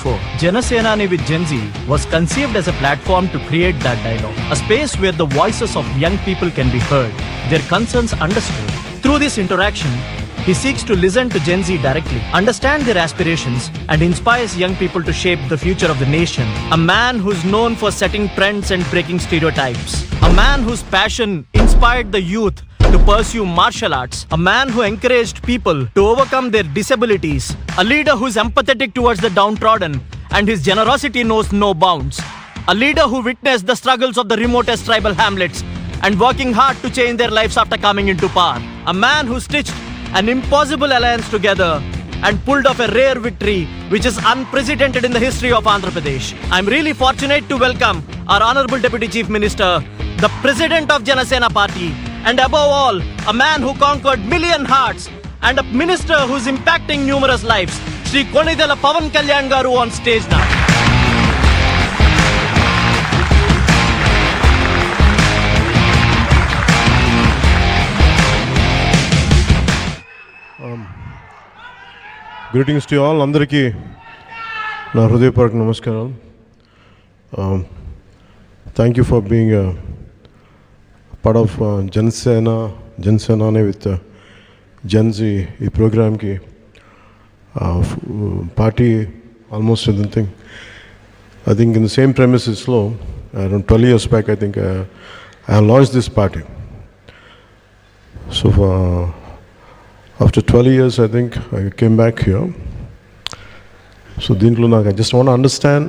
before. Janasenani with Gen Z was conceived as a platform to create that dialogue, a space where the voices of young people can be heard, their concerns understood. Through this interaction, he seeks to listen to Gen Z directly, understand their aspirations, and inspires young people to shape the future of the nation. A man who's known for setting trends and breaking stereotypes. A man whose passion inspired the youth to pursue martial arts. A man who encouraged people to overcome their disabilities. A leader who's empathetic towards the downtrodden and his generosity knows no bounds. A leader who witnessed the struggles of the remotest tribal hamlets and working hard to change their lives after coming into power. A man who stitched an impossible alliance together and pulled off a rare victory which is unprecedented in the history of Andhra Pradesh. I'm really fortunate to welcome our Honorable Deputy Chief Minister, the President of Janasena Party, and above all, a man who conquered million hearts and a minister who's impacting numerous lives, Shri Konidala Pawankalyan garu on stage now. Greetings to you all. Andariki na hrudayapark namaskaram. Thank you for being a part of Janasenani with Gen Z ఈ ప్రోగ్రామ్కి party almost I think in the same premises-లో around 12 years back I think I launched this party. So after 12 years I think I came back here. So దీంట్లో నాకు I just want to understand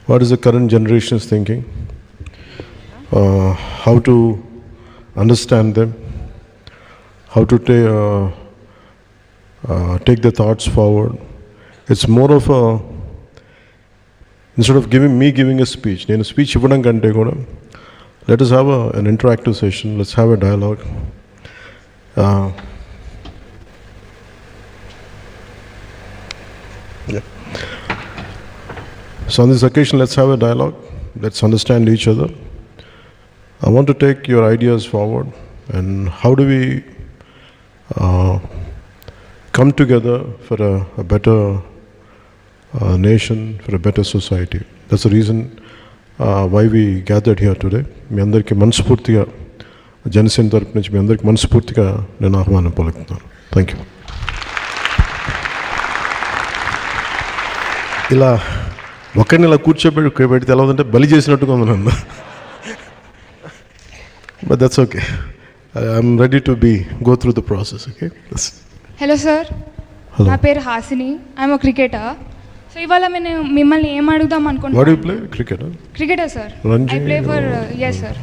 what is the current generation's thinking, how to understand them, how to take the thoughts forward. It's more of a, instead of giving a speech, నేను speech ఇవ్వడం కంటే కూడా let us have an interactive session, let's have a dialogue. So on this occasion, let's have a dialogue, let's understand each other. I want to take your ideas forward and how do we come together for a better nation, for a better society. That's the reason why we gathered here today. మీ అందరికీ మనస్ఫూర్తిగా జనసేన తరపు నుంచి మీ అందరికీ మనస్ఫూర్తిగా నేను ఆహ్వానం పలుకుతున్నాను. Thank you. ఇలా ఒకరిని ఇలా కూర్చోబెడితే ఎలా ఉందంటే బలి చేసినట్టుగా ఉంది నన్ను. But that's okay. I'm ready to go through the process, okay? Hello sir. Hello. నా పేరు హాసిని. I'm cricketer. సో ఇవాళ నేను మిమ్మల్ని ఏం అడుగుదాం అనుకుంటున్నాను. What do you play? Cricketer? Cricketer sir. Ranji? I play for yes sir.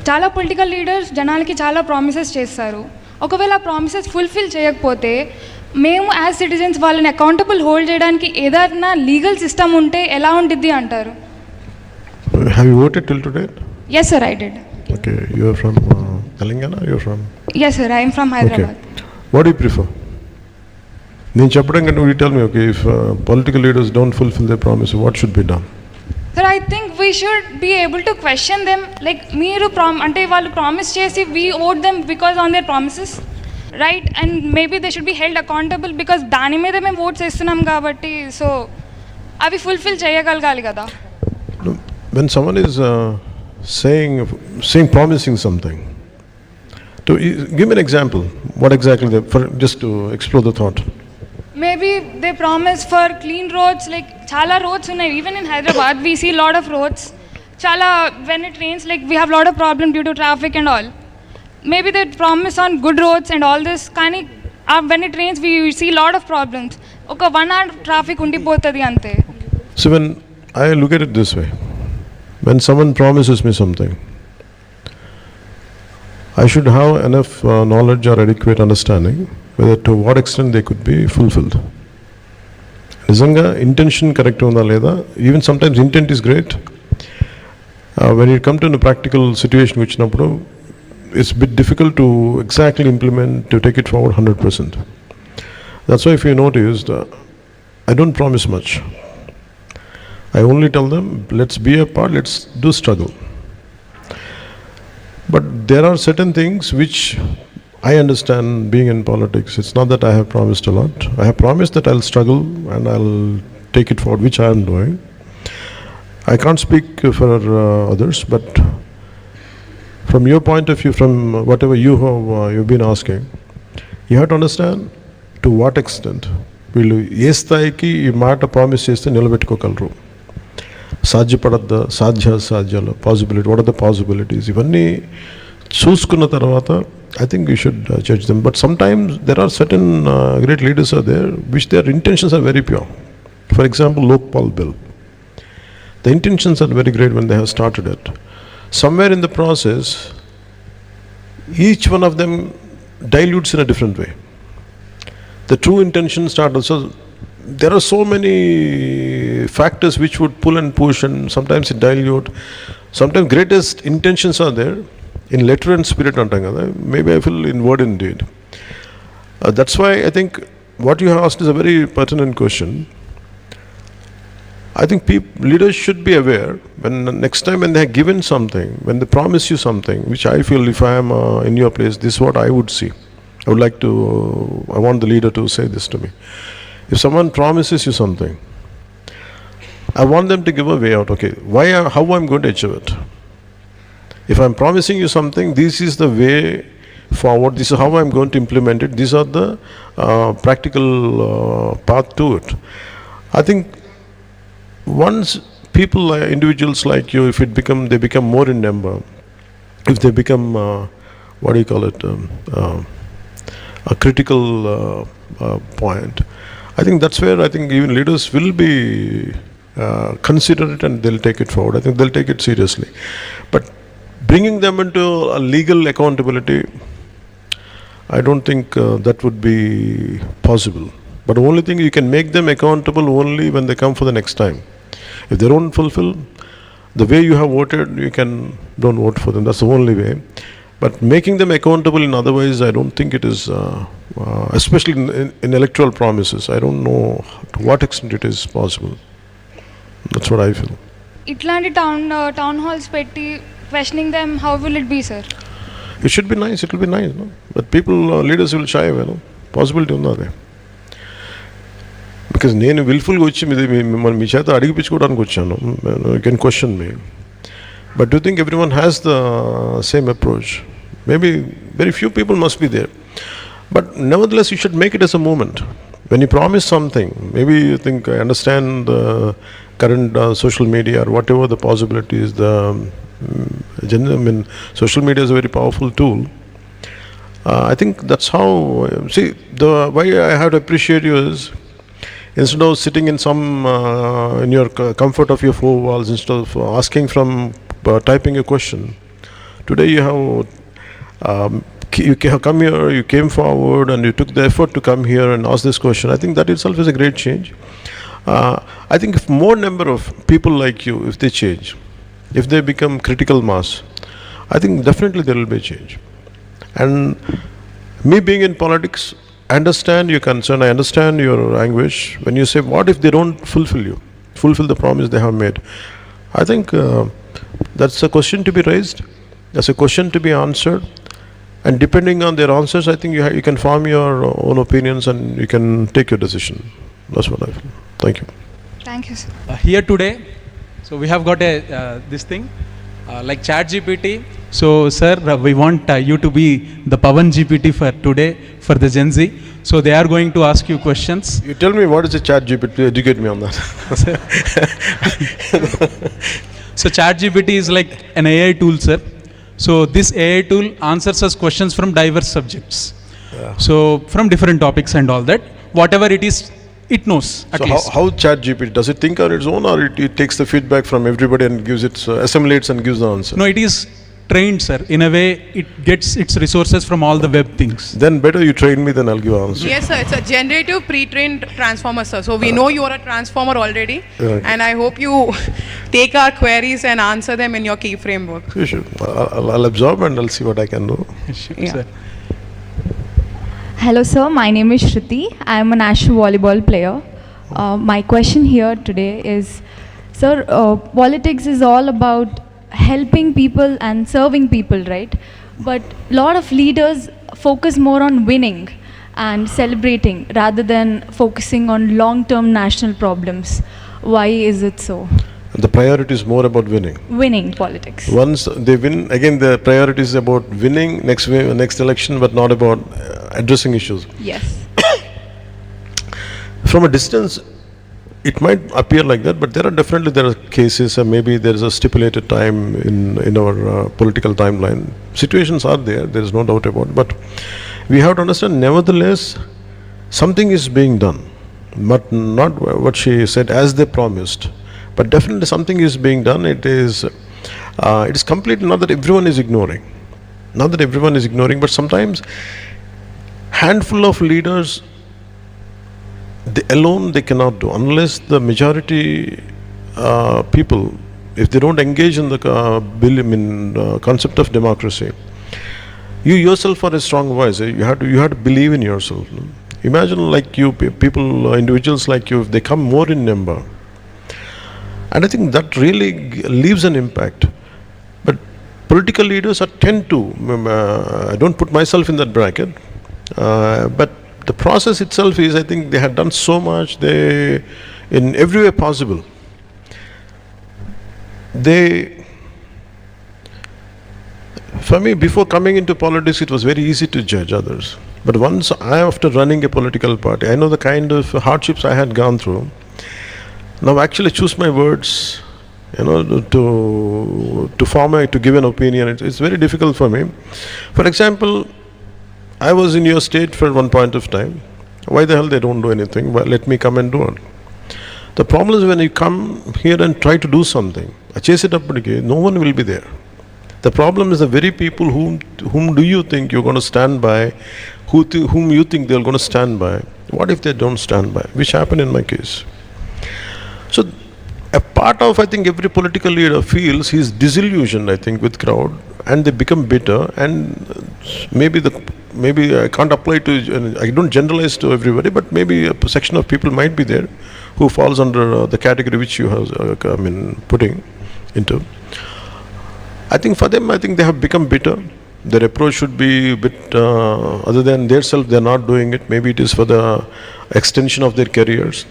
చాలా పొలిటికల్ లీడర్స్ జనాలకి చాలా ప్రామిసెస్ చేస్తారు. ఒకవేళ ఆ ప్రామిసెస్ ఫుల్ఫిల్ చేయకపోతే మేము యాజ్ సిటిజన్స్ వాళ్ళని అకౌంటబుల్ హోల్డ్ చేయడానికి ఏదైనా లీగల్ సిస్టమ్ ఉంటే ఎలా ఉంటుంది అంటారు? Have you voted till today? Yes sir, I did. Okay, you are from Telangana? You are from? Yes sir, I am from Hyderabad. Okay. What do you prefer? నేను చెప్పడం కంటే you tell me, okay, if political leaders don't fulfill their promise, what should be done? Sir, I think we should be able to question them. Like మీరు అంటే వాళ్ళు promise చేసి we owed them because on their promises, right? And maybe they should be held accountable because దాని మీద మేము oats వేస్తున్నాం కాబట్టి so అవి ఫుల్ఫిల్ చేయగలగాలి కదా. When someone is saying promising something, to give me an example, what exactly just to explore the thought. Maybe they promise for clean roads, like chala roads unnai, even in Hyderabad we see lot of roads chala, when it rains like we have lot of problem due to traffic and all. Maybe they promise on good roads and all this kani when it rains we see lot of problems. Oka 1 hour traffic undipotadi ante. So when I look at it this way, when someone promises me something, I should have enough knowledge or adequate understanding whether to what extent they could be fulfilled. నిజంగా intention correct ఉందా లేదా? Even sometimes intent is great. When it come to practical situation వచ్చినప్పుడు it's bit difficult to exactly implement, to take it forward 100%. That's why if you noticed I don't promise much. I only tell them, let's be a part, let's do struggle. But there are certain things which I understand being in politics. It's not that I have promised a lot. I have promised that I'll struggle and I'll take it forward, which I am doing. I can't speak for others, but from your point of view, from whatever you've been asking, you have to understand to what extent వీళ్ళు ఏ స్థాయికి ఈ మాట promise చేస్తే నిలబెట్టుకోగలరు, సాధ్యపడద్దా, సాధ్యాలు, possibility, what are the possibilities, ఇవన్నీ చూసుకున్న తర్వాత I think we should judge them. But sometimes there are certain great leaders are there which their intentions are very pure. For example, Lokpal bill. The intentions are very great when they have started it. Somewhere in the process, each one of them dilutes in a different way. The true intention started. So there are so many factors which would pull and push, and sometimes it dilute. Sometimes greatest intentions are there. In letter and spirit antam kada, maybe I feel in word and deed. That's why I think what you have asked is a very pertinent question. I think leaders should be aware when next time when they have given something, when they promise you something, which I feel if I am in your place, this is what I would see. I want the leader to say this to me. If someone promises you something, I want them to give a way out. Okay, how I'm going to achieve it. If I'm promising you something, this is the way forward, this is how I'm going to implement it, these are the practical path to it. I think once people, individuals like you, if they become more in number, if they become, a critical point, I think that's where I think even leaders will be consider it and they'll take it forward. I think they'll take it seriously. But bringing them into a legal accountability, I don't think that would be possible. But the only thing, you can make them accountable only when they come for the next time. If they don't fulfill the way you have voted, don't vote for them. That's the only way. But making them accountable in otherwise, I don't think it is, especially in electoral promises, I don't know to what extent it is possible. That's what I feel. ఇట్లాంటి town halls పెట్టి questioning them, how will it be, sir? It should be nice, it will be nice, no? But people, leaders will shy away, no? Possibility unnade. Because నేను విల్ఫుల్గా వచ్చి మీ చేత అడిగిపించుకోవడానికి వచ్చాను. You can question me. But do you think everyone has the same approach? Maybe very few people must be there. But nevertheless, you should make it as a movement. When you promise something, maybe you think, I understand the current social media or whatever the possibilities, social media is a very powerful tool. I think that's how, the why I have to appreciate you is, instead of sitting in in your comfort of your four walls, instead of asking from typing a question, today you have come here, you came forward and you took the effort to come here and ask this question. I think that itself is a great change. I think if more number of people like you, if they change, if they become critical mass, I think definitely there will be a change. And me being in politics, I understand your concern, I understand your anguish when you say, what if they don't fulfill the promise they have made? I think that's a question to be raised, that's a question to be answered, and depending on their answers, I think you can form your own opinions and you can take your decision. That's what I feel. Thank you. Thank you, sir. Here today, so we have got this thing like ChatGPT. So sir, we want you to be the Pawan GPT for today for the Gen Z. So they are going to ask you questions. You tell me what is a ChatGPT, educate me on that. So ChatGPT is like an AI tool, sir. So this AI tool answers us questions from diverse subjects. Yeah. So from different topics and all that, whatever it is, it knows at least. How ChatGPT, does it think on its own, or it takes the feedback from everybody and gives it, assimilates and gives the answer? No, it is trained, sir. In a way, it gets its resources from all the web things. Then better you train me, then I'll give an answer. Yes, sir. It's a generative pre-trained transformer, sir. So we know you are a transformer already, and I hope you take our queries and answer them in your key framework. Sure. I'll absorb and I'll see what I can do. Sure, Yeah. sir. Hello sir, my name is Shruti. I am a national volleyball player. My question here today is, sir, politics is all about helping people and serving people, right? But a lot of leaders focus more on winning and celebrating rather than focusing on long-term national problems. Why is it so? The priority is more about winning. Winning politics. Once they win, again the priority is about winning next election, but not about addressing issues. Yes. From a distance, it might appear like that, but there are cases, and maybe there is a stipulated time in our political timeline. Situations are there is no doubt about it, but we have to understand, nevertheless, something is being done, but not what she said as they promised, but definitely something is being done. It is complete, not that everyone is ignoring, but sometimes handful of leaders, they cannot do, unless the majority people, if they don't engage in the concept of democracy. You yourself are a strong voice. You have to believe in yourself. Imagine like you, people, individuals like you, if they come more in number, and I think that really leaves an impact. But political leaders tend to, I don't put myself in that bracket, but the process itself is, I think they had done so much, in every way possible. For me, before coming into politics, it was very easy to judge others. But once after running a political party, I know the kind of hardships I had gone through. Now actually choose my words, to give an opinion, it's very difficult for me. For example, I was in your state for one point of time. Why the hell they don't do anything? Well, let me come and do it. The problem is when you come here and try to do something, chase it up, no one will be there. The problem is the very people whom do you think you're going to stand by, whom you think they're going to stand by. What if they don't stand by? Which happened in my case. So a part of, I think, every political leader feels he's disillusioned, I think, with crowd, and they become bitter, and maybe I can't apply to, I don't generalize to everybody, but maybe a section of people might be there who falls under the category which you have putting into. I think for them, they have become bitter. Their approach should be a bit other than their self. They're not doing it. Maybe it is for the extension of their careers.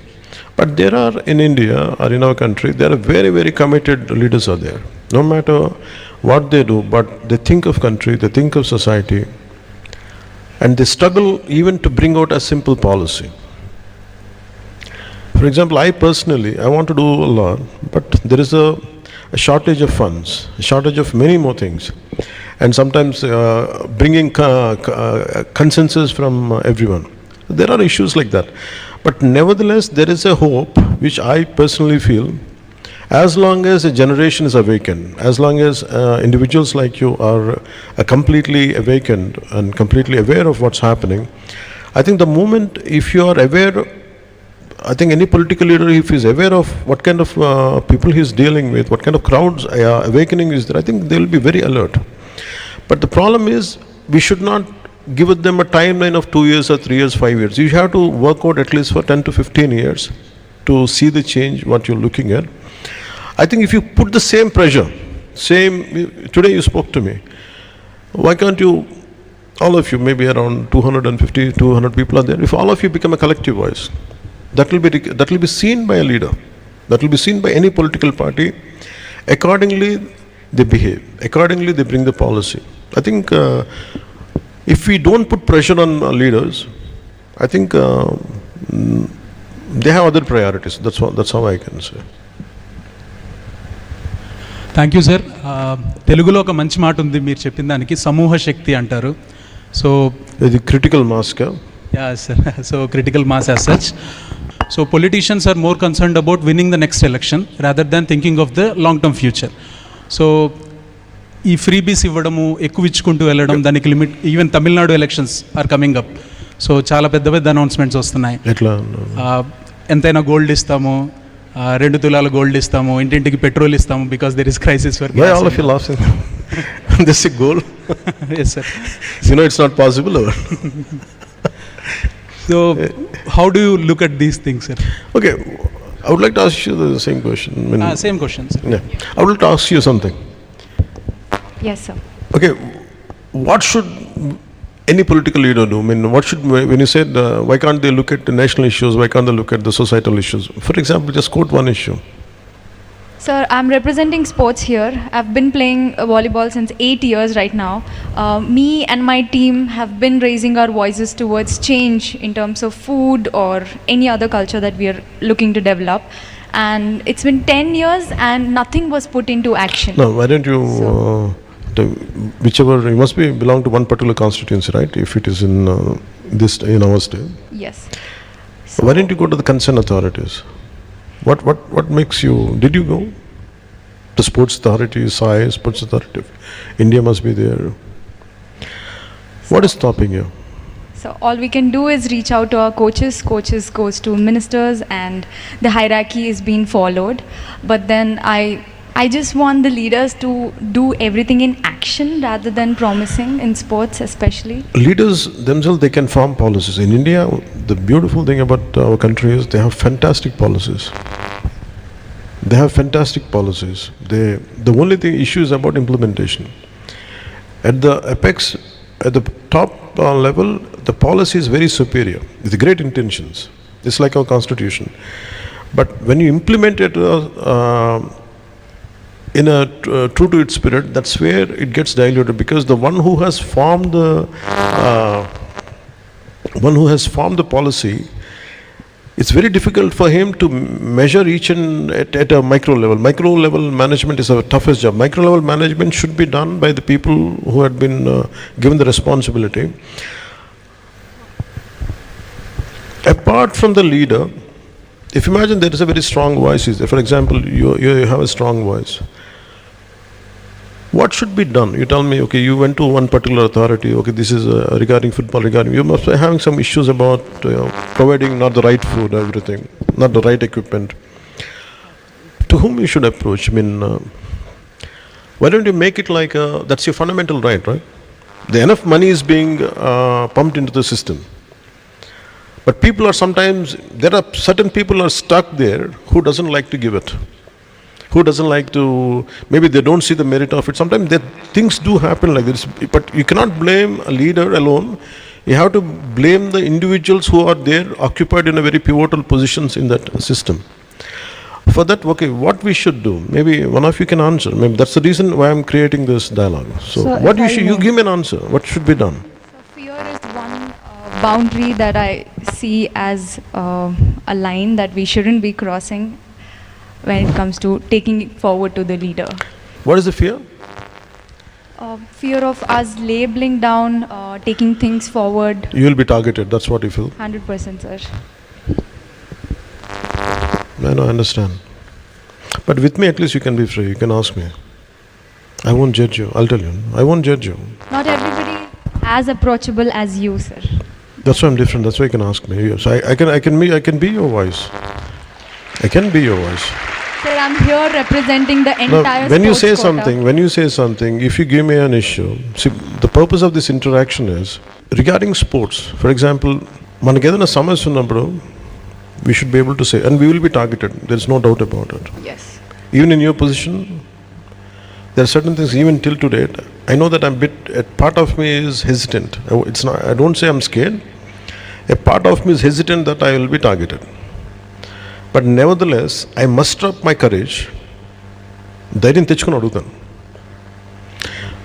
But there are in India or in our country, there are very, very committed leaders are there. No matter what they do, but they think of country, they think of society, and they struggle even to bring out a simple policy. For example, I personally, I want to do a lot, but there is a shortage of funds, a shortage of many more things, and sometimes bringing consensus from everyone. There are issues like that. But nevertheless, there is a hope, which I personally feel, as long as a generation is awakened, as long as individuals like you are completely awakened and completely aware of what's happening, I think the moment, if you are aware, I think any political leader, if he is aware of what kind of people he is dealing with, what kind of crowds awakening is there, I think they will be very alert. But the problem is, we should not give them a timeline of 2 years or 3 years, 5 years. You have to work out at least for 10 to 15 years to see the change, what you're looking at. I think if you put the same pressure, today you spoke to me, why can't you, all of you, maybe around 250, 200 people are there, if all of you become a collective voice, that will be seen by a leader, that will be seen by any political party. Accordingly, they behave. Accordingly, they bring the policy. I think if we don't put pressure on leaders, I think they have other priorities. That's how I can say. Thank you sir. తెలుగులో ఒక మంచి మాట ఉంది మీరు చెప్పిన దానికి, సమూహ శక్తి అంటారు. సో ఇది క్రిటికల్ మాస్ కా? Yeah sir. So critical mass as such. So politicians are more concerned about winning the next election rather than thinking of the long term future. So ఈ ఫ్రీబీస్ ఇవ్వడము, ఎక్కువ ఇచ్చుకుంటూ వెళ్ళడం, దానికి limit, even Tamil Nadu elections are coming up. So చాలా పెద్ద పెద్ద announcements వస్తున్నాయి. ఎంతైనా గోల్డ్ ఇస్తాము, 2 తులాల గోల్డ్ ఇస్తాము, ఇంటింటికి పెట్రోల్ ఇస్తాము, because there is crisis for gas. All of you laughing. This is gold. Yes sir. It's not possible. So how do you look at these things, sir? Okay, I would like to ask you the same question. Same question, sir. Yeah. I would like to ask you something. Yes, sir. Okay, what should any political leader do? I mean, what should, when you said, why can't they look at the national issues, why can't they look at the societal issues? For example, just quote one issue. Sir, I'm representing sports here. I've been playing volleyball since 8 years right now. Me and my team have been raising our voices towards change in terms of food or any other culture that we are looking to develop. And it's been 10 years and nothing was put into action. No, why don't you, whichever, you must belong to one particular constituency, right? If it is in in our state. Yes. Why don't you go to the concerned authorities? What makes you, did you go? The sports authority, SAI, sports authority, India must be there. What is stopping you? So all we can do is reach out to our coaches. Coaches goes to ministers and the hierarchy is being followed. But then I just want the leaders to do everything in action rather than promising in sports especially. Leaders themselves, they can form policies. In India, the beautiful thing about our country is they have fantastic policies. They have fantastic policies. The only thing issue is about implementation. At the apex, at the top level, the policy is very superior with great intentions. It's like our constitution. But when you implement it in a true to its spirit, that's where it gets diluted, because the one who has formed the policy, it's very difficult for him to measure each and at a micro level. Micro level management is our toughest job. Micro level management should be done by the people who had been given the responsibility. Apart from the leader, if you imagine there is a very strong voice, for example, you have a strong voice. What should be done? You tell me, okay, you went to one particular authority, okay, this is regarding football, you must be having some issues about providing not the right food, everything, not the right equipment. To whom you should approach? I mean, why don't you make it like, that's your fundamental right? The enough money is being pumped into the system. But people are sometimes, there are certain people are stuck there who doesn't like to give it. Who doesn't like to, maybe they don't see the merit of it. Sometimes things do happen like this, but you cannot blame a leader alone. You have to blame the individuals who are there occupied in a very pivotal positions in that system. For that, okay, what we should do, maybe one of you can answer. Maybe that's the reason why I'm creating this dialogue. So what you give me an answer, what should be done? So fear is one boundary that I see as a line that we shouldn't be crossing when it comes to taking it forward to the leader. What is the fear? Fear of us labeling down, taking things forward. You will be targeted, that's what you feel? 100%, sir. I understand. But with me at least you can be free, you can ask me. I won't judge you, I'll tell you. I won't judge you. Not everybody as approachable as you, sir. That's why I'm different, that's why you can ask me. So I can be your voice. I can be your voice. Sir, I'm here representing the entire when you say sports something, if you give me an issue, see, the purpose of this interaction is regarding sports. For example, manakedana samasya unnappudu, we should be able to say, and we will be targeted. There is no doubt about it. Yes. Even in your position, there are certain things. Even till today, I know that a part of me is hesitant. It's not. I don't say I'm scared. A part of me is hesitant that I will be targeted. But nevertheless, I muster up my courage. ధైర్యం తెచ్చుకొని అడుగుతాను.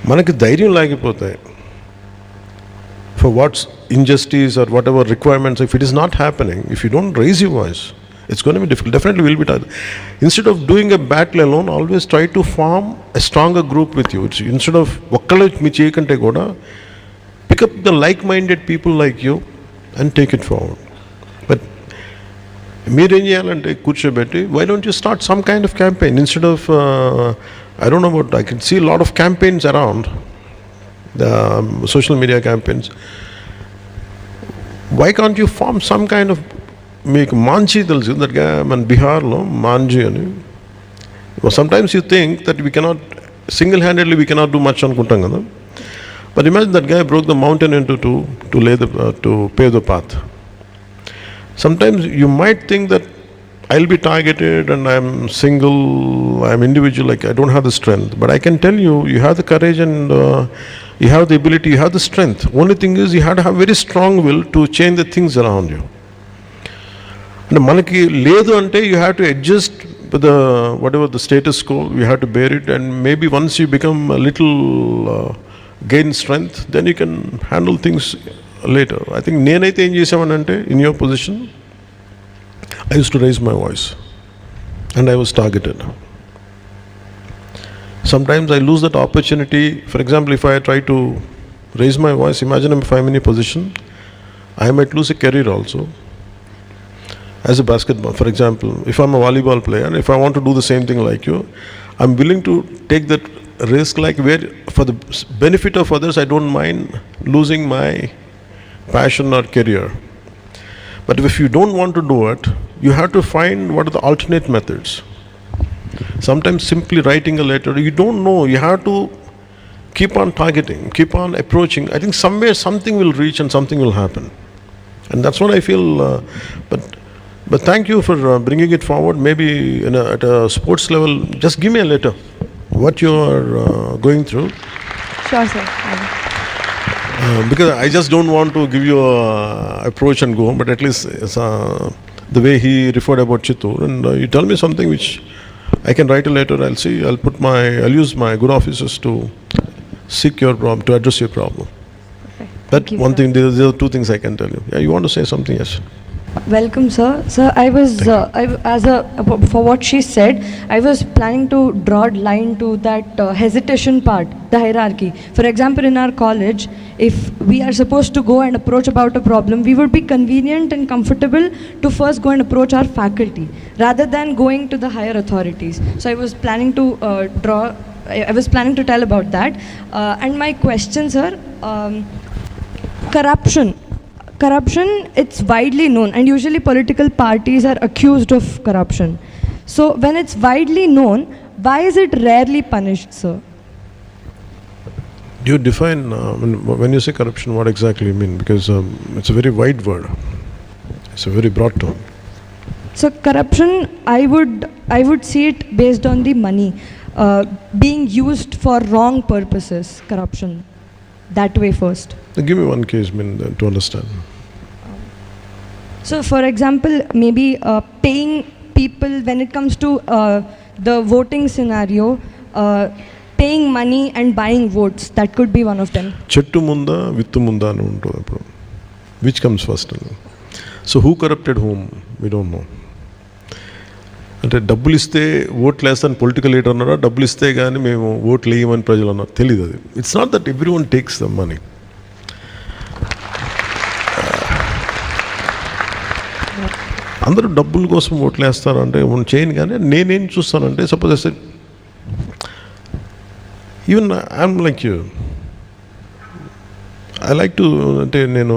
మనకి ధైర్యం లేకపోతే for what's injustice or whatever requirements, if it is not happening, if you don't raise your voice, it's going to be difficult. Definitely will be tired. Instead of doing a battle alone, always try to form a stronger group with you. Instead of ఒక్కళ్ళే మీ చేయకంటే కూడా pick up the like-minded people like you and take it forward. But మీరేం చేయాలంటే కూర్చోబెట్టి, why don't you start some kind of campaign instead of I don't know about, I can see a lot of campaigns around, the social media campaigns. Why can't you form some kind of, make Manji తెలుసు, that guy మన బిహార్లో మాంజీ అని. Sometimes you think that we cannot single-handedly we cannot do much అనుకుంటాం కదా. But imagine that guy broke the mountain into two to pave the path. Sometimes you might think that I'll be targeted and I'm single, I'm individual, like I don't have the strength. But I can tell you, you have the courage and You have the ability, you have the strength. Only thing is you have to have very strong will to change the things around you. And manaki ledu ante you have to adjust with the whatever the status quo, you have to bear it, and maybe once you become a little gain strength, then you can handle things later. I think nenaithe em chesavanante in your position, I used to raise my voice and I was targeted. Sometimes I lose that opportunity. For example, if I try to raise my voice, imagine if I'm in a position, I might lose a career also. As a basketball, for example, if I'm a volleyball player and if I want to do the same thing like you, I'm willing to take that risk, like where for the benefit of others, I don't mind losing my passion or career. But if you don't want to do it, you have to find what are the alternate methods. Sometimes simply writing a letter, you don't know, you have to keep on targeting, keep on approaching. I think somewhere something will reach and something will happen. And that's what I feel, but thank you for bringing it forward. Maybe at a sports level, just give me a letter, what you are going through. Sure, sir. Because I just don't want to give you a approach and go, but at least the way he referred about Chittoor, and you tell me something which I can write a letter, I'll see, I'll use my good officers to seek your problem, to address your problem. That one thing, there are two things I can tell you. Yeah, you want to say something? Yes. Welcome, sir. Sir, for what she said, I was planning to draw a line to that hesitation part, the hierarchy. For example, in our college, if we are supposed to go and approach about a problem, we would be convenient and comfortable to first go and approach our faculty, rather than going to the higher authorities. So I was planning to tell about that. And my question, sir, corruption, it's widely known, and usually political parties are accused of corruption. So when it's widely known, why is it rarely punished, sir? Do you define, when you say corruption, what exactly you mean? Because it's a very wide word. It's a very broad term. So corruption, I would see it based on the money being used for wrong purposes, corruption. That way first. Give me one case, to understand. So, for example, maybe paying people, when it comes to the voting scenario, paying money and buying votes, that could be one of them. Chettu munda, vittu munda anu untundi. Which comes first? So, who corrupted whom? We don't know. అంటే డబ్బులు ఇస్తే ఓట్లు వేస్తాను political leader అన్నారా, డబ్బులు ఇస్తే కానీ మేము ఓట్లు వేయమని ప్రజలు అన్నారు, తెలియదు అది. It's not that every one takes the money. అందరూ డబ్బుల కోసం ఓట్లు వేస్తారంటే చేయను. కానీ నేనేం చూస్తానంటే, suppose as even I'm like you, I like to, అంటే నేను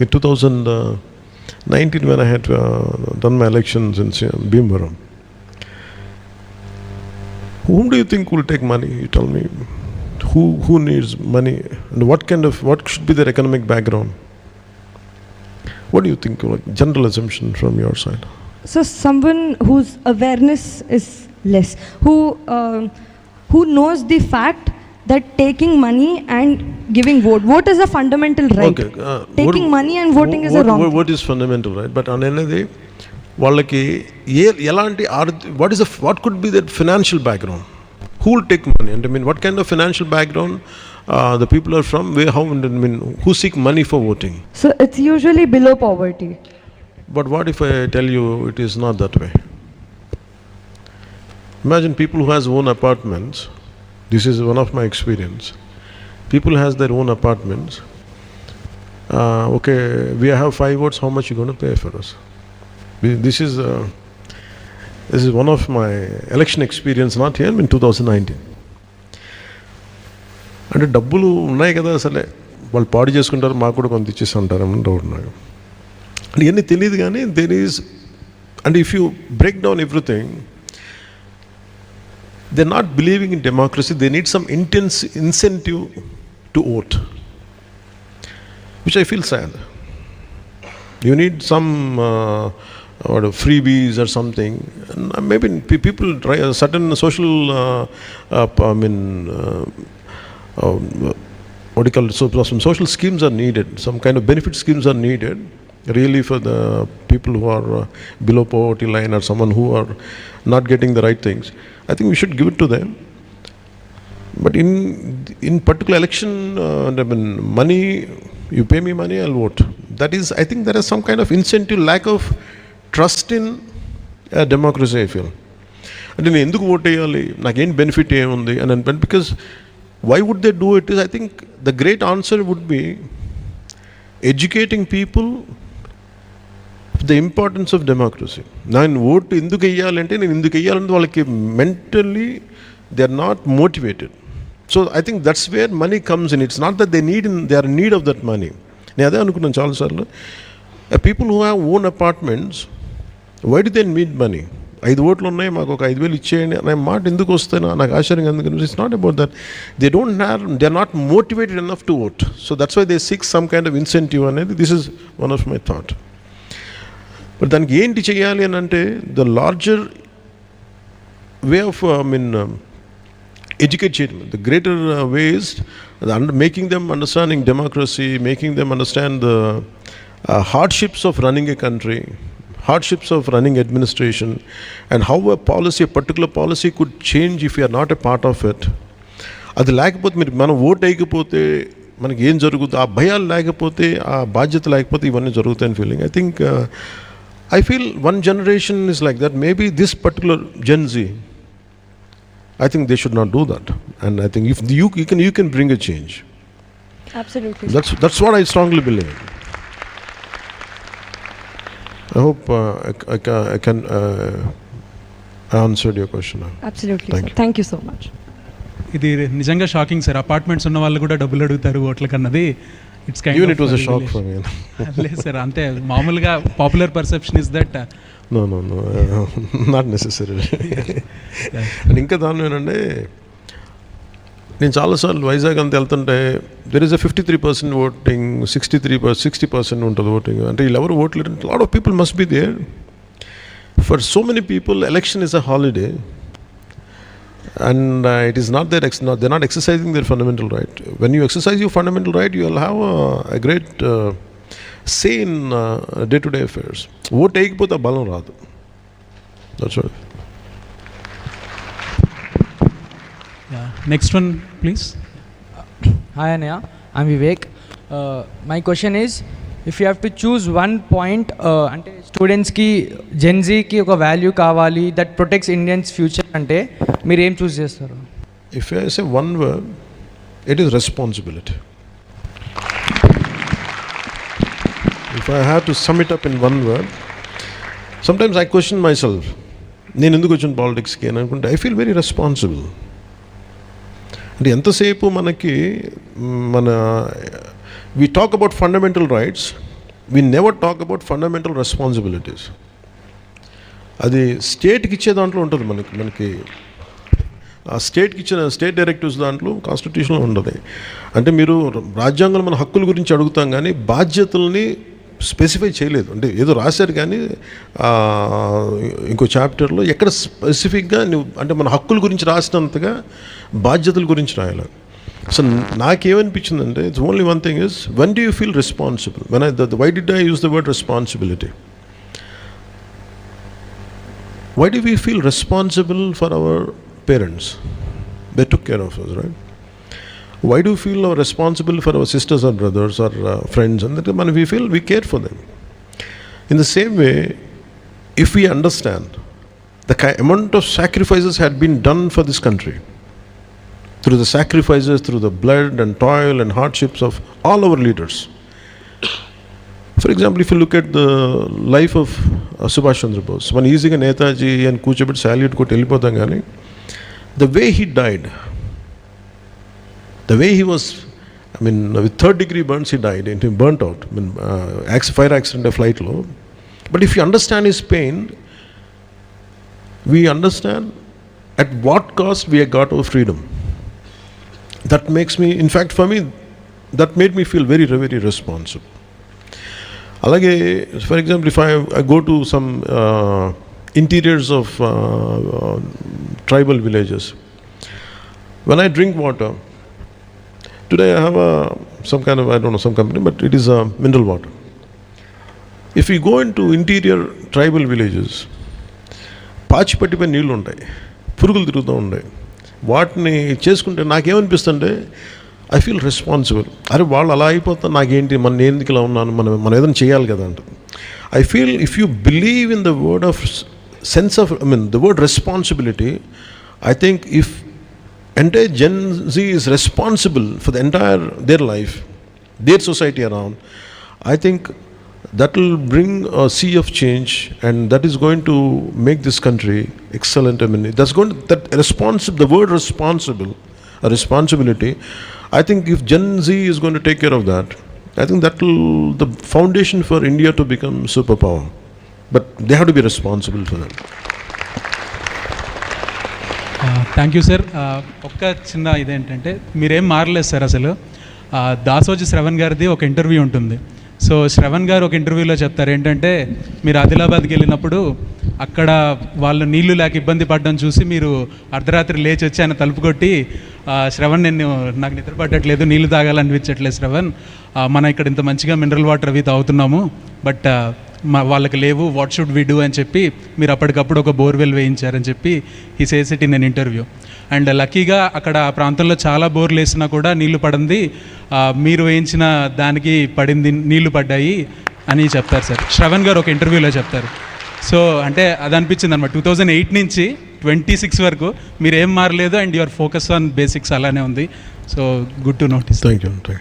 2019 when I had done my elections in Bhimvaram. Whom do you think will take money? You tell me. Who needs money, and what should be their economic background? What do you think? Like general assumption from your side. So someone whose awareness is less, who knows the fact that taking money and giving vote is a fundamental right. Okay, taking money and voting is a wrong. What is fundamental right? But on another, వాళ్ళకి ఎలాంటి what could be their financial background? Who will take money? And I mean, what kind of financial background the people are from? Who seek money for voting? So it's usually below poverty. But what if I tell you it is not that way? Imagine people who has own apartments. This is one of my experience. People has their own apartments. Okay, we have 5 votes. How much you going to pay for us? This is one of my election experience, not here, in 2019. అంటే డబ్బులు ఉన్నాయి కదా, అసలే వాళ్ళు పాడు చేసుకుంటారు, మాకు కూడా కొంత ఇచ్చేసి ఉంటారని డౌట్ నాకు. అంటే ఇవన్నీ తెలియదు. కానీ there is, and if you break down everything, they're not believing in democracy. They need some intense incentive to vote, which I feel sad. You need some freebies or something, and maybe people try a certain social what do you call it? So some social schemes are needed, some kind of benefit schemes are needed, really for the people who are below poverty line or someone who are not getting the right things. I think we should give it to them. But in particular election, I mean, money, you pay me money, I'll vote. That is, I think there is some kind of incentive, lack of trust in democracy, I feel. అంటే నేను ఎందుకు vote వేయాలి, నాకేం benefit ఏముంది అని అంటే, because why would they do it is, I think the great answer would be educating people the importance of democracy. నేను vote ఎందుకు వేయాలంటే, నేను ఎందుకు వేయాలంటే వాళ్ళకి mentally they are not motivated. So I think that's where money comes in. It's not that they are in need of that money. నేను అదే అనుకున్నాను చాలాసార్లు. People who have own apartments, why do they need money? 5 ఓట్లు ఉన్నాయి, మాకు ఒక 5,000 ఇచ్చేయండి అనే మాట ఎందుకు వస్తాయి నాకు ఆశ్చర్యంగా ఎందుకు. It's not about that. They are not motivated enough to vote. So that's why they seek some kind of incentive అనేది. This is one of my thought. But దానికి ఏంటి చేయాలి అని అంటే, the larger way of educate children. The greater way is making them understanding democracy, making them understand the hardships of running a country, hardships of running administration, and how a particular policy could change if we are not a part of it. అది లేకపోతే మీరు మనం vote వేయకపోతే మనకి ఏం జరుగుతుంది, ఆ భయాలు లేకపోతే, ఆ బాధ్యత లేకపోతే ఇవన్నీ జరుగుతాయని feeling. I feel one generation is like that. Maybe this particular Gen Z, I think they should not do that. And I think if you can bring a change. Absolutely. That's what I strongly believe. I hope I can I answered your question. Absolutely. Thank Sir. you. Thank you so much. ఇది నిజంగా shocking sir. Apartments ఉన్న వాళ్ళు కూడా డబ్బులు అడుగుతారు ఓట్లకన్నది. It's kind Even it was a shock for me. లేదు sir, అంతే మామూలుగా popular perception is that. No, not necessarily. And ఇంకా దానిలో ఏంటంటే, నేను చాలాసార్లు వైజాగ్ అంతా వెళ్తుంటే దెర్ ఈస్ a 53% ఓటింగ్, 60% ఉంటుంది ఓటింగ్. అంటే వీళ్ళు ఎవరు ఓట్లేదు. Lot of people must be there. For so many people election is a holiday, and it is not that they're not exercising their fundamental right. When you exercise your fundamental right, you will have a great say in day-to-day affairs. Vote వేయకపోతే బలం రాదు. That's all. Yeah. Next one, please. Hi Anaya, I'm Vivek. My question is, if you have to choose one point, అంటే స్టూడెంట్స్కి జెన్జీకి ఒక value కావాలి that protects Indians future అంటే మీరు ఏం చూస్ చేస్తారు? If I say one word, it is responsibility. If I have to sum it up in one word, sometimes I question myself. నేను ఎందుకు వచ్చిన పాలిటిక్స్కి అని అనుకుంటే, ఐ ఫీల్ వెరీ రెస్పాన్సిబుల్. అంటే ఎంతసేపు మనకి we talk about fundamental rights, we never talk about fundamental responsibilities. అది స్టేట్కి ఇచ్చే దాంట్లో ఉంటుంది. మనకి ఆ స్టేట్కి ఇచ్చిన స్టేట్ డైరెక్టివ్స్ దాంట్లో కాన్స్టిట్యూషన్లో ఉండదు. అంటే మీరు రాజ్యాంగంలో మన హక్కుల గురించి అడుగుతాం కానీ బాధ్యతల్ని స్పెసిఫై చేయలేదు. అంటే ఏదో రాశారు కానీ ఇంకో చాప్టర్లో ఎక్కడ స్పెసిఫిక్గా అంటే మన హక్కుల గురించి రాసినంతగా బాధ్యతల గురించి రాయాలి. సో నాకేమనిపించిందంటే, it's only one thing is, when do you feel responsible? Why did I use the word responsibility? Why do we feel responsible for our parents? They took care of us, right? Why do we feel responsible for our sisters or brothers or friends? And that we feel we care for them. In the same way, if we understand the amount of sacrifices had been done for this country, through the sacrifices, through the blood and toil and hardships of all our leaders. For example, if you look at the life of Subhash Chandra Bose, when easy Netaji and Kuchibit salute ko tellipotham gaani, the way he died, the way he was, with 3rd-degree burns he died, and he burnt out. Fire accident, a flight low. But if you understand his pain, we understand at what cost we have got our freedom. That makes me, in fact for me, that made me feel very, very responsible. Alage, for example, if I go to some interiors of tribal villages, when I drink water, Today I have some kind of, I don't know, some company, but it is mineral water. If we go into interior tribal villages, పాచిపట్టిపోయి నీళ్ళు ఉంటాయి, పురుగులు తిరుగుతూ ఉంటాయి. వాటిని చేసుకుంటే నాకేమనిపిస్తుంటే I feel responsible. అరే వాళ్ళు అలా అయిపోతా, నాకేంటి, నేను ఎందుకు ఇలా ఉన్నాను, మనం ఏదైనా చేయాలి కదా అంట. I feel if you believe in the word of sense of, the word responsibility, I think if entire Gen Z is responsible for the entire their life, their society around, I think that will bring a sea of change, and that is going to make this country excellent. That's going to, the word responsibility. I think if Gen Z is going to take care of that, I think that will the foundation for India to become superpower. But they have to be responsible for that. Thank you sir. ఒక్క చిన్న ఇదేంటంటే మీరేం మారలేదు sir. అసలు దాసోజీ శ్రవణ్ గారిది ఒక interview ఉంటుంది. So Shravan గారు ఒక ఇంటర్వ్యూలో చెప్తారు ఏంటంటే, మీరు ఆదిలాబాద్కి వెళ్ళినప్పుడు అక్కడ వాళ్ళు నీళ్లు లేక ఇబ్బంది పడడం చూసి మీరు అర్ధరాత్రి లేచి వచ్చి ఆయన తలుపు కొట్టి, శ్రవణ్ నాకు నిద్ర పట్టట్లేదు, నీళ్లు తాగాలనిపించట్లేదు శ్రవణ్, మనం ఇక్కడ ఇంత మంచిగా మినరల్ వాటర్ అవి తాగుతున్నాము, బట్ వాళ్ళకి లేవు, వాట్ షుడ్ వి డూ అని చెప్పి మీరు అప్పటికప్పుడు ఒక బోర్వెల్ వేయించారని చెప్పి he says it in an interview. And లక్కీగా అక్కడ ఆ ప్రాంతంలో చాలా బోర్లు వేసినా కూడా నీళ్లు పడింది, మీరు వేయించిన దానికి పడింది, నీళ్లు పడ్డాయి అని చెప్తారు సార్. శ్రవణ్ గారు ఒక ఇంటర్వ్యూలో చెప్తారు. సో అంటే అది అనిపించింది అనమాట. 2008 నుంచి 26 వరకు మీరు ఏం మారలేదు, and your focus on basics అలానే ఉంది. So good to notice. Thank you.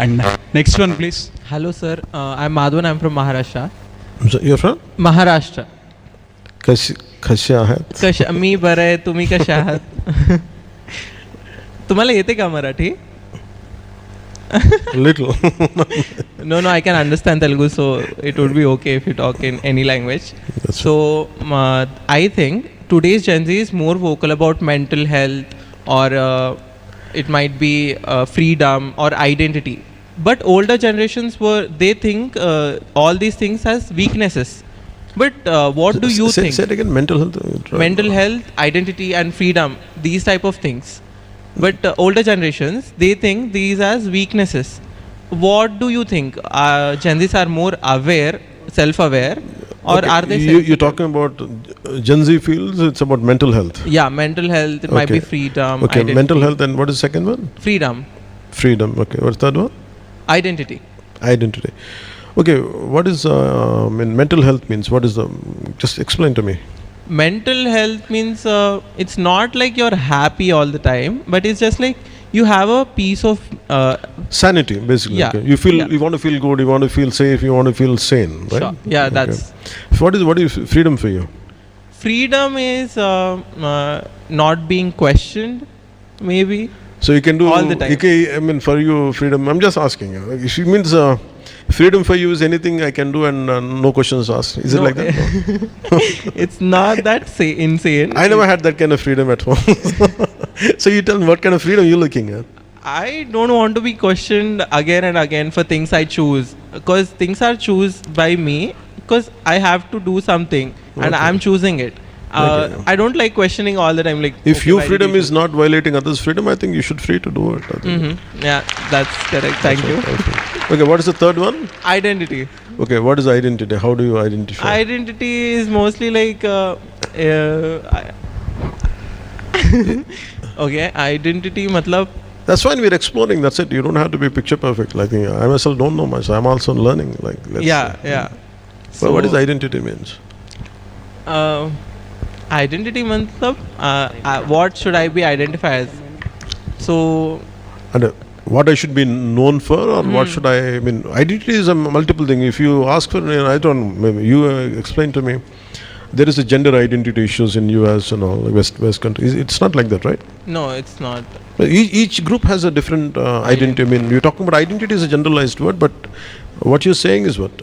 And next one, please. Hello, sir. I'm Madhavan. I'm from Maharashtra. You're from? Maharashtra. कशी आहात? मी बरं आहे. तुम्ही कशा आहात? तुम्हाला येते का Marathi? Little. No, I can understand Telugu, so it would be okay if you talk in any language. That's so, I think today's Gen Z is more vocal about mental health, or it might be freedom or identity. But older generations they think all these things as weaknesses. But what do you think? Say it again. Mental health. Mental health, identity and freedom, these type of things. But older generations, they think these as weaknesses. What do you think? Gen Zs are more aware, self-aware, or okay. are they? You're talking about Gen Z feels it's about mental health. Yeah, mental health. It might be freedom. Okay, identity. mental health, and what is the second one? Freedom. Okay, what's the third one? Identity. Okay, what is mental health means? What is the? Just explain to me. Mental health means it's not like you're happy all the time, but it's just like you have a piece of sanity, basically. Yeah. Okay. You want to feel good, you want to feel safe, you want to feel sane, right? Sure. Yeah, that's. What is freedom for you? Freedom is not being questioned, maybe. So you can do all the time. For you, freedom. I'm just asking you. It means freedom for you is anything I can do and no questions asked. Is it like that? No. It's not that insane. I never had that kind of freedom at home. So you tell me, what kind of freedom you're looking at? I don't want to be questioned again and again for things I choose, because things are chosen by me, because I have to do something and I'm choosing it. I don't like questioning all the time. Like, if your freedom is not violating others' freedom, I think you should free to do it. Yeah, that's correct. Thank you. Okay, what is the third one? Identity. Okay, what is identity? How do you identify? Identity is mostly like okay, identity matlab. That's fine, we're exploring, that's it. You don't have to be picture perfect. Like, I myself don't know much. I'm also learning. Like, Yeah. So what is identity means? Identity matlab what should I be identified as? So, And what I should be known for, or what should identity is a multiple thing. If you ask for, I don't know, maybe you explain to me. There is a gender identity issues in US and all West countries. It's not like that, right? No, it's not. Each group has a different identity. You're talking about identity is a generalized word, but what you're saying is what?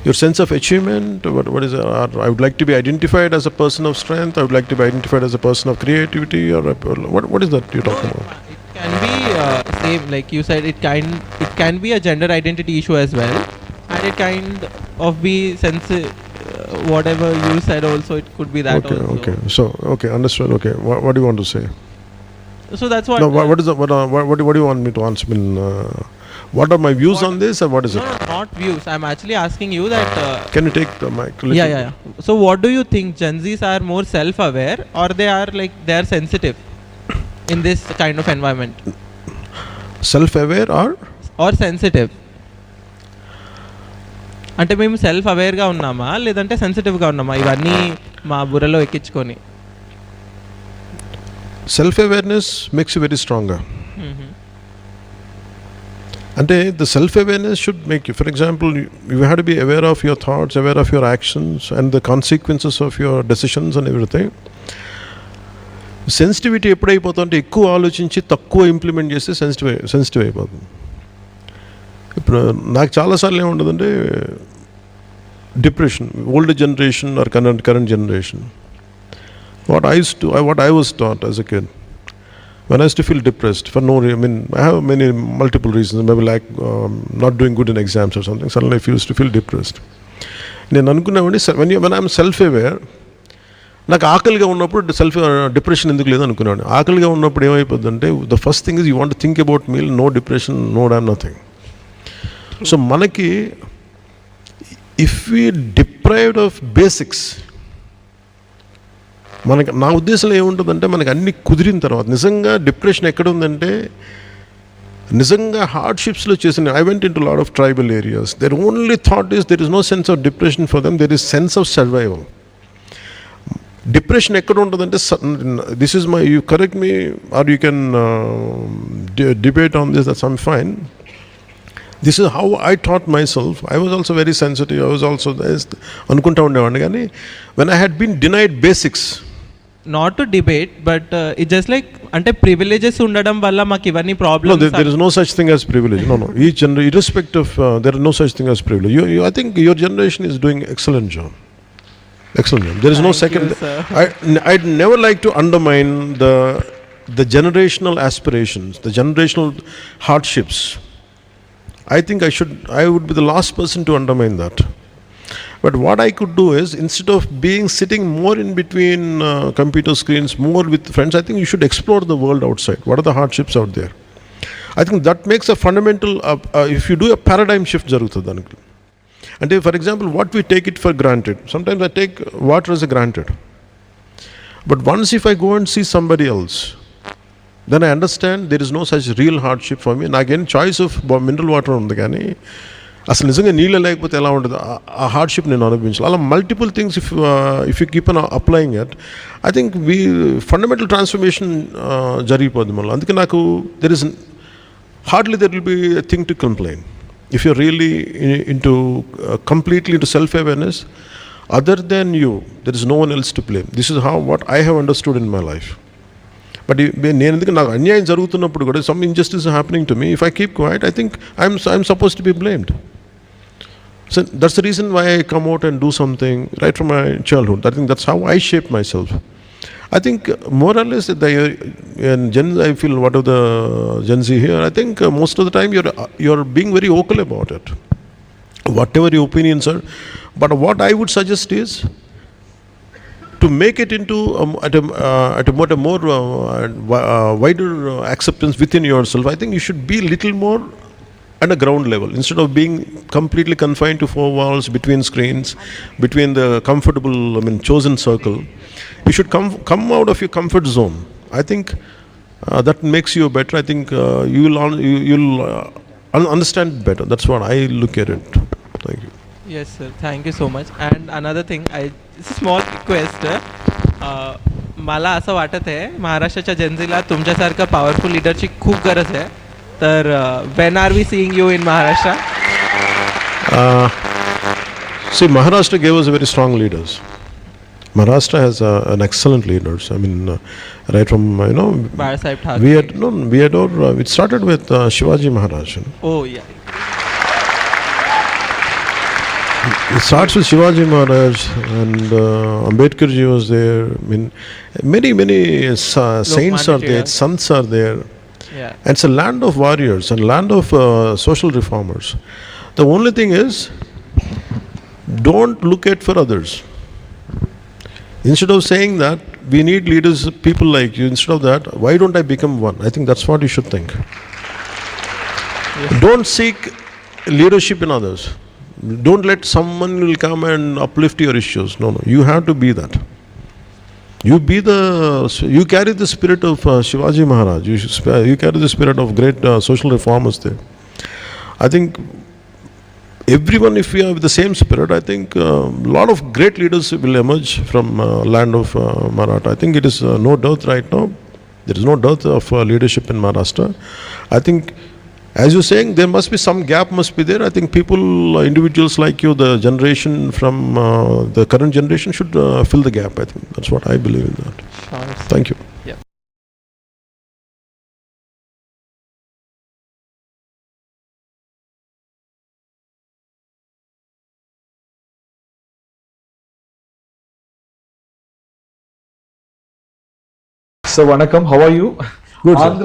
Your sense of achievement, what is I would like to be identified as a person of strength, I would like to be identified as a person of creativity, or what is that you're talking about? It can be same, like you said, it can be a gender identity issue as well, and it kind of be whatever you said also, it could be that also. Okay, so, understood. Okay, what do you want to say? So that's what. No, what is the, what do you want me to answer? I mean, what are my views on this, or what is No, it? no, not views. I'm actually asking you that. Can you take the mic? Yeah. So what do you think? Gen Zs are more self-aware, or they are sensitive in this kind of environment, Self-aware or sensitive? అంటే మేము self అవేర్గా ఉన్నామా లేదంటే సెన్సిటివ్గా ఉన్నామా ఇవన్నీ మా బుర్రలో ఎక్కించుకొని? self-awareness makes you very stronger. And the self-awareness should make you, for example, you have to be aware of your thoughts, aware of your actions and the consequences of your decisions and everything. Sensitivity ఎప్పుడైపోతుందంటే ఎక్కువ ఆలోచించి తక్కువ implement చేస్తే sensitive అయిపోతుంది. ఇప్పుడు నాకు చాలాసార్లు ఏముంటుందంటే depression, old generation or current generation. What I was taught as a kid, when I used to feel depressed for no reason, I mean, I have multiple reasons, maybe like not doing good in exams or something, suddenly I used to feel depressed. నేను అనుకున్నామండి, when I'm self-aware, నాకు ఆకలిగా ఉన్నప్పుడు depression ఎందుకు లేదు అనుకున్నాను. ఆకలిగా ఉన్నప్పుడు ఏమైపోతుందంటే the first thing is you want think about meal, no depression, no damn nothing. So మనకి if we deprived of basics, మనకి నా ఉద్దేశంలో ఏముంటుందంటే మనకి అన్ని కుదిరిన తర్వాత నిజంగా డిప్రెషన్ ఎక్కడ ఉందంటే నిజంగా హార్డ్షిప్స్లో చేసిన, I went into lot of tribal areas, there only thought is there is no sense of depression for them, there is sense of survival. Depression ఎక్కడ ఉంటుందంటే, this is my, you correct me or you can debate on this, that's I'm fine. This is how I taught myself. I was also very sensitive, I was also అనుకుంటా ఉండేవాడిని. కానీ when I had been denied basics, not to debate but it just like అంటే privileges ఉండడం వల్ల మాకు ఇవన్నీ problems. there is no such thing as privilege. No. Each irrespective of there is no such thing as privilege. I think your generation is doing excellent job. There is no second. I'd never like to undermine the generational aspirations, the generational hardships. I think I would be the last person to undermine that. But what I could do is, instead of sitting more in between computer screens, more with friends, I think you should explore the world outside. What are the hardships out there? I think that makes a fundamental, if you do a paradigm shift jarugutadi anku. And for example, what we take it for granted. Sometimes I take water as a granted. But once if I go and see somebody else, then I understand there is no such real hardship for me. And again, choice of mineral water undi gaani అసలు నిజంగా నీళ్ళు లేకపోతే ఎలా ఉంటుంది, ఆ hardship నేను అనుభవించాలి. అలా multiple things if you keep on applying it, I think fundamental transformation జరిగిపోద్ది మళ్ళీ. అందుకే నాకు there is hardly there will be a thing to complain if your really into completely into self awareness. Other than you, there is no one else to blame. This is how what I have understood in my life. But నేను ఎందుకు నాకు అన్యాయం జరుగుతున్నప్పుడు కూడా, some injustice happening to me, if I keep quiet, I think I'm suppose to be blamed. So that's the reason why I come out and do something right from my childhood. I think that's how I shape myself. I think more or less I feel what of the Gen Z here, I think most of the time you're being very vocal about it, whatever your opinions are. But what I would suggest is to make it into at a more wider acceptance within yourself. I think you should be little more at a ground level, instead of being completely confined to four walls, between screens, between the comfortable, chosen circle. You should come out of your comfort zone. I think that makes you better. I think you'll understand better. That's what I look at it. Thank you. Yes sir, thank you so much. And another thing, it's a small request. मला असं वाटत आहे महाराष्ट्राच्या जनतेला तुमच्यासारखं powerful लीडरची खूप गरज आहे. तर when are we seeing you in Maharashtra? See, Maharashtra gave us very strong leaders. Maharashtra has an excellent leaders. I mean, right from Bala Sahib Thackeray. It started with Shivaji Maharaj. Oh yeah. It starts with Shivaji Maharaj, and Ambedkar ji was there. I mean, many saints are there, sants are there. Yeah. And it's a land of warriors and land of social reformers. The only thing is, don't look at for others. Instead of saying that we need leaders, people like you, instead of that, why don't I become one? I think that's what you should think. Don't seek leadership in others. Don't let someone will come and uplift your issues. No, you have to be that. You carry the spirit of Shivaji Maharaj. You carry the spirit of great social reformers there. I think everyone, if we have the same spirit, I think a lot of great leaders will emerge from land of Maratha. I think it is no doubt right now. There is no doubt of leadership in Maharashtra. I think, as you're saying, there must be some gap must be there. I think people, individuals like you, the generation from the current generation should fill the gap. I think that's what I believe in that. Sure. Thank you. Yeah. So, Vanakkam, how are you? Good, sir. Andhra